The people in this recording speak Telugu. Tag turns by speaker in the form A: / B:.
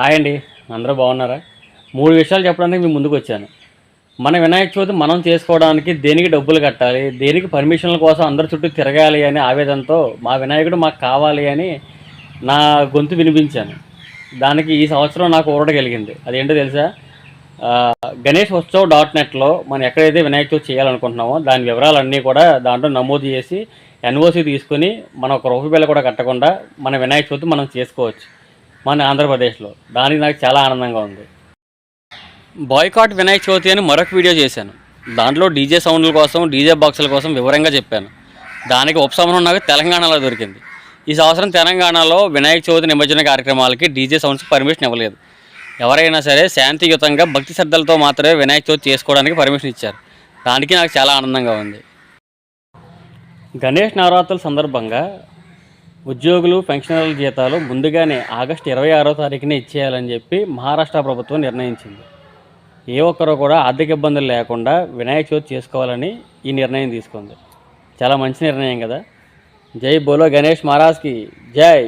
A: హాయ్ అండి, అందరూ బాగున్నారా? 3 విషయాలు చెప్పడానికి మీ ముందుకు వచ్చాను. మన వినాయక చవితి మనం చేసుకోవడానికి దేనికి డబ్బులు కట్టాలి, దేనికి పర్మిషన్ల కోసం అందరి చుట్టూ తిరగాలి అనే ఆవేదనతో మా వినాయకుడు మాకు కావాలి అని నా గొంతు వినిపించాను. దానికి ఈ సంవత్సరం నాకు ఊరట కలిగింది. అదేంటో తెలుసా? గణేష్ ఉత్సవ్ .నెట్లో మనం ఎక్కడైతే వినాయక చవితి చేయాలనుకుంటున్నామో దాని వివరాలన్నీ కూడా దాంట్లో నమోదు చేసి ఎన్ఓసి తీసుకొని మనం ఒక రూపాయి బిళ్ళ కూడా కట్టకుండా మన వినాయక చవితి మనం చేసుకోవచ్చు మన ఆంధ్రప్రదేశ్లో. దానికి నాకు చాలా ఆనందంగా ఉంది. బాయ్కాట్ వినాయక చవితి అని మరొక వీడియో చేశాను. దాంట్లో డీజే సౌండ్ల కోసం, డీజే బాక్సుల కోసం వివరంగా చెప్పాను. దానికి ఉపశమనం నాకు తెలంగాణలో దొరికింది. ఈ సంవత్సరం తెలంగాణలో వినాయక చవితి నిమజ్జన కార్యక్రమాలకి డీజే సౌండ్స్ పర్మిషన్ ఇవ్వలేదు. ఎవరైనా సరే శాంతియుతంగా భక్తి శ్రద్ధలతో మాత్రమే వినాయక చవితి చేసుకోవడానికి పర్మిషన్ ఇచ్చారు. దానికి నాకు చాలా ఆనందంగా ఉంది. గణేష్ నవరాత్రుల సందర్భంగా ఉద్యోగులు, పెన్షనర్ల జీతాలు ముందుగానే ఆగస్టు 26వ తారీఖునే ఇచ్చేయాలని చెప్పి మహారాష్ట్ర ప్రభుత్వం నిర్ణయించింది. ఏ ఒక్కరూ కూడా ఆర్థిక ఇబ్బందులు లేకుండా వినాయక చవితి చేసుకోవాలని ఈ నిర్ణయం తీసుకుంది. చాలా మంచి నిర్ణయం కదా. జై బోలో గణేష్ మహారాజ్కి జై.